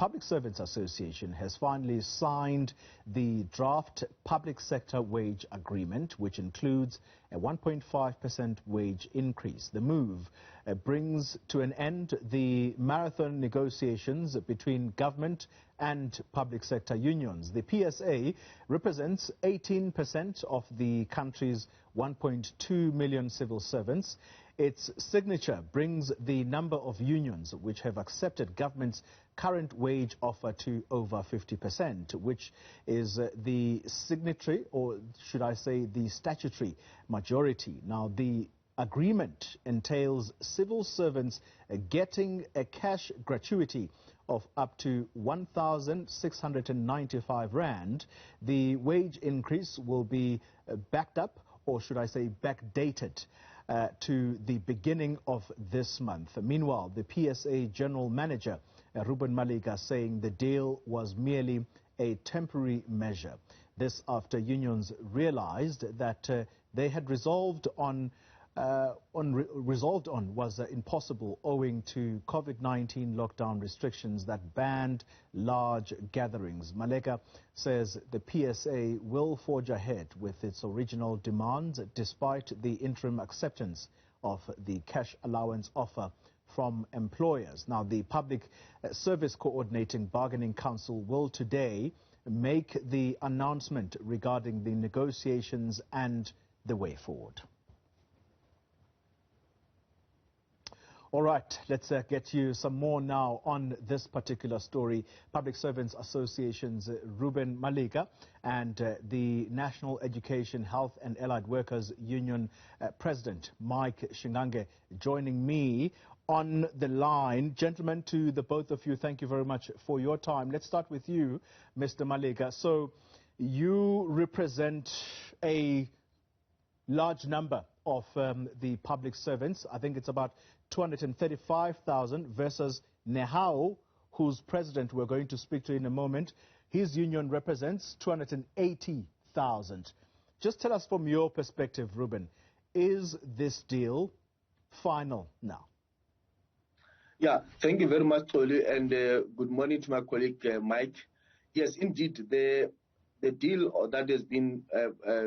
Public Servants Association has finally signed the draft public sector wage agreement, which includes a 1.5% wage increase. The move brings to an end the marathon negotiations between government and public sector unions. The PSA represents 18% of the country's 1.2 million civil servants. Its signature brings the number of unions which have accepted government's current wage offer to over 50%, which is the signatory, or should I say the statutory majority. Now, the agreement entails civil servants getting a cash gratuity of up to 1,695 rand. The wage increase will be backed up, or should I say backdated, to the beginning of this month. Meanwhile, the PSA General Manager, Reuben, saying the deal was merely a temporary measure. This after unions realized that they had resolved on was impossible owing to COVID-19 lockdown restrictions that banned large gatherings. Maleka says the PSA will forge ahead with its original demands despite the interim acceptance of the cash allowance offer from employers. Now, the Public Service Coordinating Bargaining Council will today make the announcement regarding the negotiations and the way forward. All right, let's get you some more now on this particular story. Public Servants Association's Reuben Maleka and the National Education, Health and Allied Workers Union President Mike Shingange joining me on the line. Gentlemen, to the both of you, thank you very much for your time. Let's start with you, Mr. Maleka. So you represent a large number of the public servants. I think it's about 235,000 versus Nehao, whose president we're going to speak to in a moment. His union represents 280,000. Just tell us from your perspective, Reuben, is this deal final now? Yeah, thank you very much, Xoli, and good morning to my colleague, Mike. Yes, indeed, the deal that has been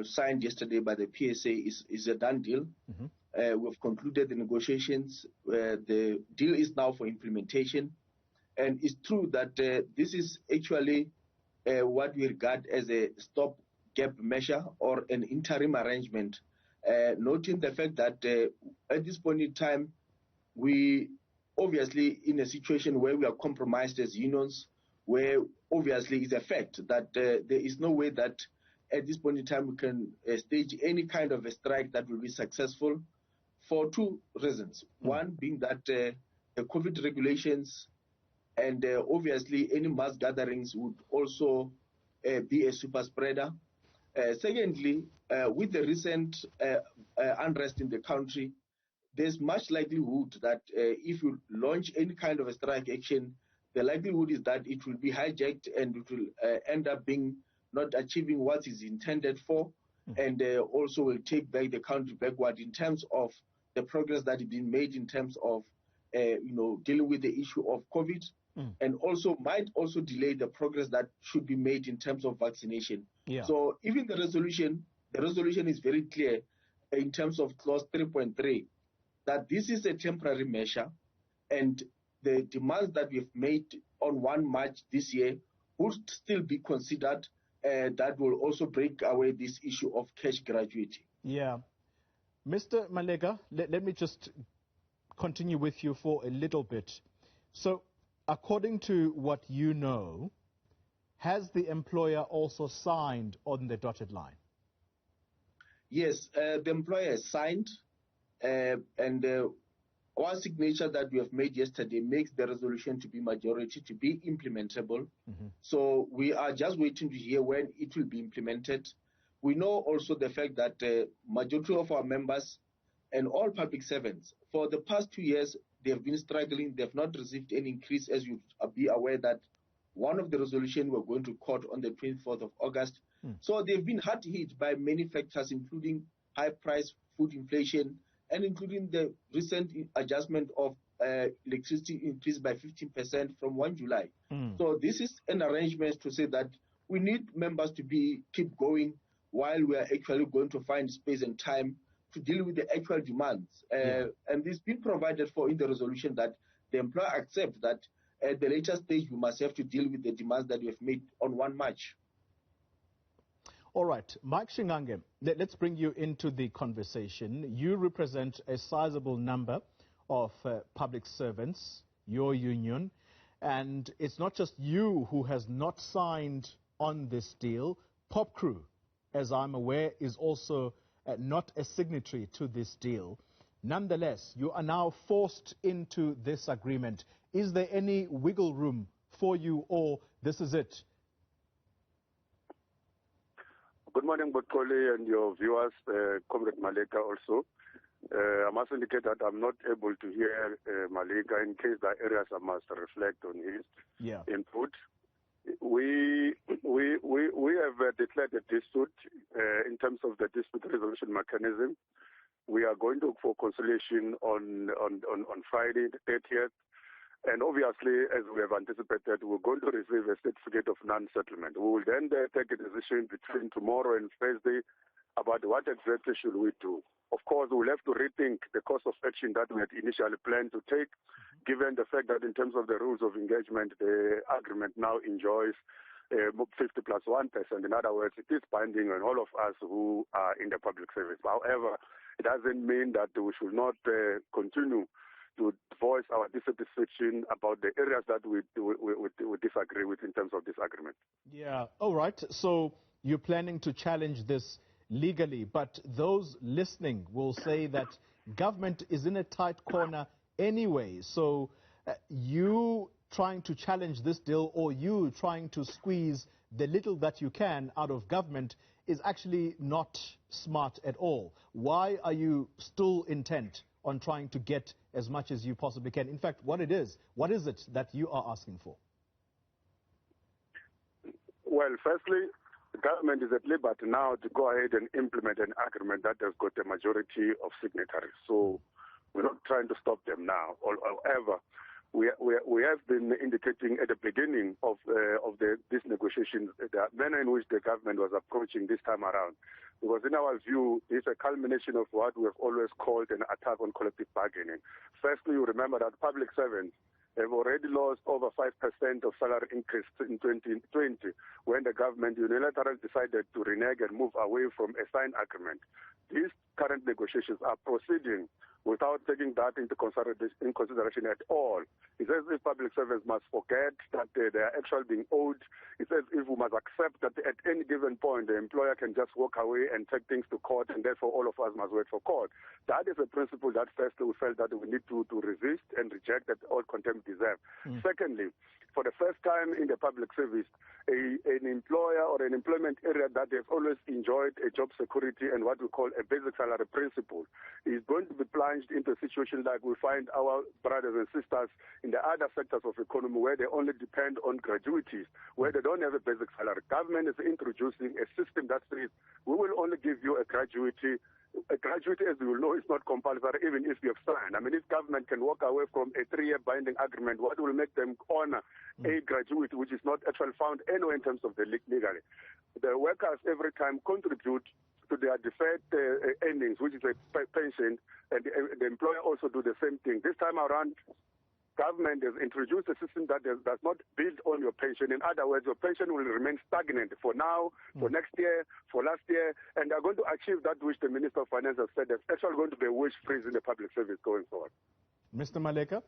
signed yesterday by the PSA is a done deal. Mm-hmm. We've concluded the negotiations. The deal is now for implementation. And it's true that this is actually what we regard as a stopgap measure or an interim arrangement, noting the fact that at this point in time, we obviously in a situation where we are compromised as unions, where obviously it's a fact that there is no way that at this point in time we can stage any kind of a strike that will be successful for two reasons. One being that the COVID regulations and obviously any mass gatherings would also be a super spreader. Secondly, with the recent unrest in the country, there's much likelihood that if you launch any kind of a strike action, the likelihood is that it will be hijacked and it will end up being not achieving what is intended for, and also will take back the country backward in terms of the progress that has been made in terms of dealing with the issue of COVID, and also might also delay the progress that should be made in terms of vaccination. Yeah. So even the resolution is very clear in terms of clause 3.3 that this is a temporary measure, and the demands that we've made on 1 March this year would still be considered. That will also break away this issue of cash gratuity. Yeah. Mr. Maleka, let me just continue with you for a little bit. So, according to what you know, has the employer also signed on the dotted line? Yes, the employer has signed, and our signature that we have made yesterday makes the resolution to be majority, to be implementable. Mm-hmm. So we are just waiting to hear when it will be implemented. We know also the fact that the majority of our members and all public servants, for the past 2 years, they have been struggling. They have not received any increase, as you be aware that one of the resolutions we're going to court on the 24th of August. So they've been hard hit by many factors, including high price food inflation, and including the recent adjustment of electricity increased by 15% from 1 July. So this is an arrangement to say that we need members to keep going while we are actually going to find space and time to deal with the actual demands. And this been provided for in the resolution that the employer accept that at the later stage we must have to deal with the demands that we have made on 1 March. All right, Mike Shingange, let's bring you into the conversation. You represent a sizable number of public servants, your union, and it's not just you who has not signed on this deal. Pop Crew, as I'm aware, is also not a signatory to this deal. Nonetheless, you are now forced into this agreement. Is there any wiggle room for you, or this is it? Good morning, Botoli, and your viewers, Comrade Maleka also. I must indicate that I'm not able to hear Maleka. In case there are areas I must reflect on his input. We have declared a dispute in terms of the dispute resolution mechanism. We are going to look for conciliation on Friday, the 30th. And obviously, as we have anticipated, we're going to receive a certificate of non-settlement. We will then take a decision between tomorrow and Thursday about what exactly should we do. Of course, we'll have to rethink the course of action that we had initially planned to take, given the fact that in terms of the rules of engagement, the agreement now enjoys 50 plus 1%. In other words, it is binding on all of us who are in the public service. However, it doesn't mean that we should not continue to voice our dissatisfaction about the areas that we disagree with in terms of this agreement. Yeah, all right. So you're planning to challenge this legally, but those listening will say that government is in a tight corner anyway. So you trying to challenge this deal, or you trying to squeeze the little that you can out of government, is actually not smart at all. Why are you still intent on trying to get as much as you possibly can? In fact, what is it that you are asking for? Well, firstly, the government is at liberty now to go ahead and implement an agreement that has got a majority of signatories. So we're not trying to stop them now. However, we have been indicating at the beginning of these negotiations the manner in which the government was approaching this time around. Because in our view, it's a culmination of what we have always called an attack on collective bargaining. Firstly, you remember that public servants have already lost over 5% of salary increase in 2020 when the government unilaterally decided to renege and move away from a signed agreement. These current negotiations are proceeding without taking that into consideration at all. It says if public servants must forget that they are actually being owed. It says if we must accept that at any given point the employer can just walk away and take things to court, and therefore all of us must wait for court. That is a principle that firstly we felt that we need to resist and reject, that all contempt deserve. Secondly, for the first time in the public service, an employer or an employment area that has always enjoyed a job security and what we call a basic salary principle is going to be plunged into a situation like we find our brothers and sisters in the other sectors of economy where they only depend on gratuities, where they don't have a basic salary. Government is introducing a system that says we will only give you a gratuity. A gratuity, as you will know, is not compulsory even if you have signed. I mean, if government can walk away from a 3-year binding agreement, what will make them honor a gratuity which is not actually found anywhere in terms of the legally? The workers every time contribute to their deferred earnings, which is a pension, and the employer also do the same thing. This time around, government has introduced a system that does not build on your pension. In other words, your pension will remain stagnant for now, for next year, for last year, and they're going to achieve that which the Minister of Finance has said. There's actually going to be a wage freeze in the public service going forward. Mr. Maleka,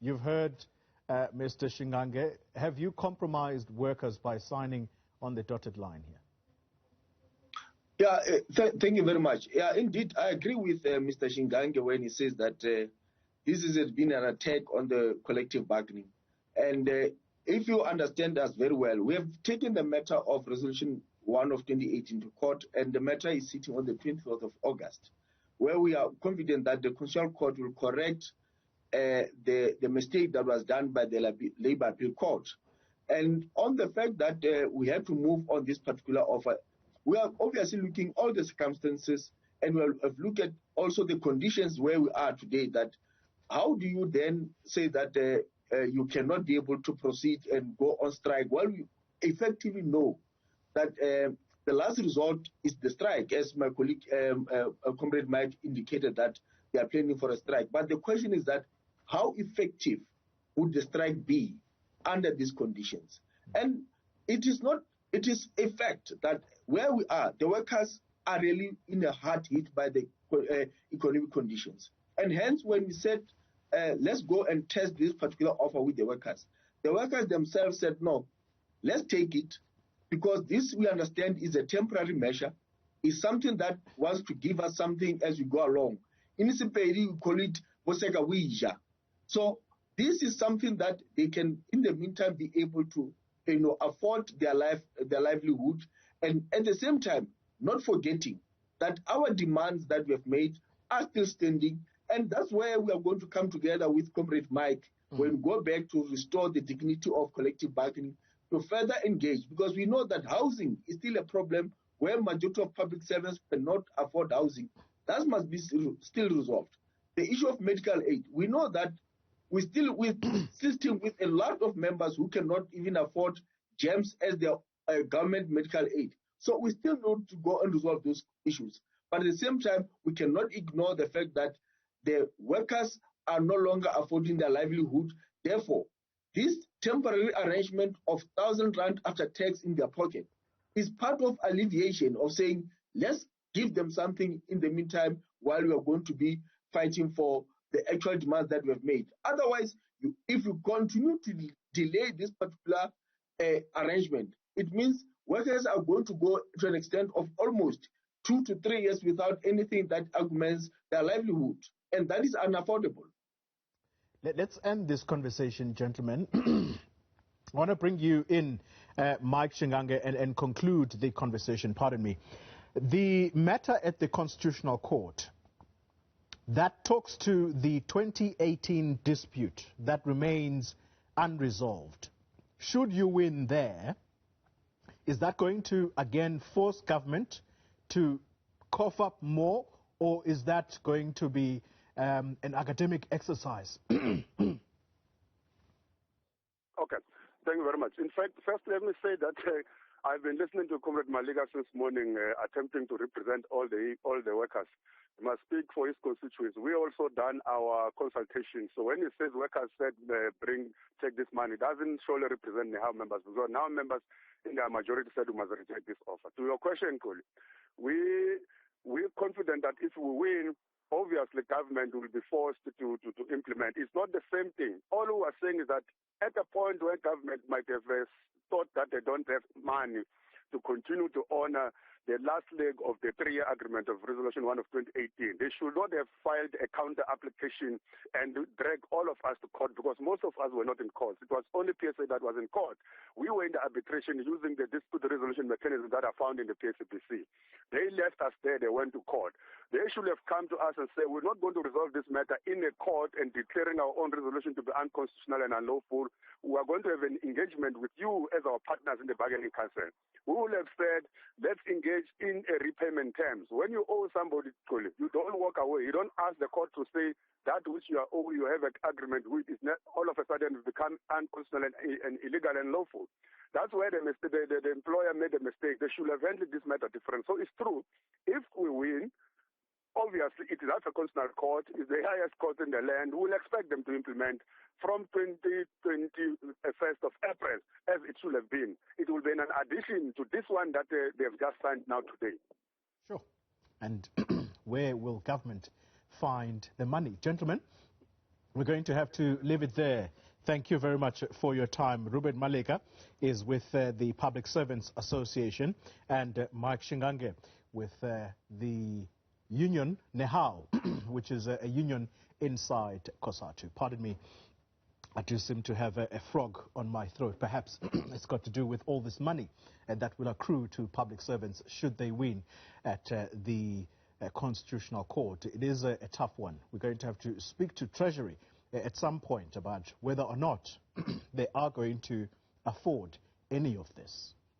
you've heard Mr. Shingange. Have you compromised workers by signing on the dotted line here? Yeah, thank you very much. Yeah, indeed, I agree with Mr. Shingange when he says that this has been an attack on the collective bargaining. And if you understand us very well, we have taken the matter of Resolution 1 of 2018 to court, and the matter is sitting on the 24th of August, where we are confident that the Constitutional Court will correct the mistake that was done by the Labour Appeal Court. And on the fact that we have to move on this particular offer, we are obviously looking at all the circumstances, and we have looked at also the conditions where we are today, that how do you then say that you cannot be able to proceed and go on strike? Well, we effectively know that the last resort is the strike, as my colleague, Comrade Mike, indicated that they are planning for a strike. But the question is that how effective would the strike be under these conditions? And it is a fact that where we are, the workers are really in a hard hit by the economic conditions. And hence, when we said, let's go and test this particular offer with the workers themselves said, no, let's take it, because this, we understand, is a temporary measure, is something that wants to give us something as we go along. In Siperi, we call it Boseka Wija. So this is something that they can, in the meantime, be able to, afford their livelihood, and at the same time, not forgetting that our demands that we have made are still standing, and that's where we are going to come together with Comrade Mike when we go back to restore the dignity of collective bargaining, to further engage, because we know that housing is still a problem where majority of public servants cannot afford housing. That must be still resolved. The issue of medical aid, we know that we still with a lot of members who cannot even afford GEMS as their government medical aid. So we still need to go and resolve those issues. But at the same time, we cannot ignore the fact that the workers are no longer affording their livelihood. Therefore, this temporary arrangement of 1,000 rand after tax in their pocket is part of alleviation of saying, let's give them something in the meantime while we are going to be fighting for the actual demands that we have made. Otherwise, if you continue to delay this particular arrangement, it means workers are going to go to an extent of almost 2 to 3 years without anything that augments their livelihood, and that is unaffordable. Let's end this conversation, gentlemen. I want to bring you in, Mike Shingange, and conclude the conversation. Pardon me. The matter at the Constitutional Court that talks to the 2018 dispute that remains unresolved. Should you win there, is that going to again force government to cough up more, or is that going to be an academic exercise? Okay, thank you very much. In fact, first let me say that I've been listening to Comrade Maleka since morning, attempting to represent all the workers. He must speak for his constituents. We also done our consultation. So when he says workers said take this money, it doesn't surely represent NEHAW members, because now members in their majority said we must reject this offer. To your question, Koli, we're confident that if we win, obviously government will be forced to implement. It's not the same thing. All we are saying is that at a point where government might have thought that they don't have money to continue to honor the last leg of the 3-year agreement of Resolution 1 of 2018, they should not have filed a counter application and drag all of us to court, because most of us were not in court. It was only PSA that was in court. We were in the arbitration using the dispute resolution mechanism that are found in the PSAPC. They left us there, they went to court. They should have come to us and said, we're not going to resolve this matter in a court and declaring our own resolution to be unconstitutional and unlawful. We are going to have an engagement with you as our partners in the bargaining council. We will have said, let's engage in a repayment terms. When you owe somebody, you don't walk away. You don't ask the court to say that which you have an agreement with is not all of a sudden become unconstitutional and illegal and lawful. That's where the employer made a mistake. They should have handled this matter different. So it's true. If we win, obviously it is at a constitutional court, it's the highest court in the land. We'll expect them to implement from 1st of April, as it should have been. It will be an addition to this one that they have just signed now today. Sure. And where will government find the money? Gentlemen, we're going to have to leave it there. Thank you very much for your time. Reuben Maleka is with the Public Servants Association, and Mike Shingange with the union NEHAW, which is a union inside COSATU. Pardon me, I do seem to have a frog on my throat. Perhaps it's got to do with all this money that will accrue to public servants should they win at the Constitutional Court. It is a tough one. We're going to have to speak to Treasury at some point about whether or not they are going to afford any of this.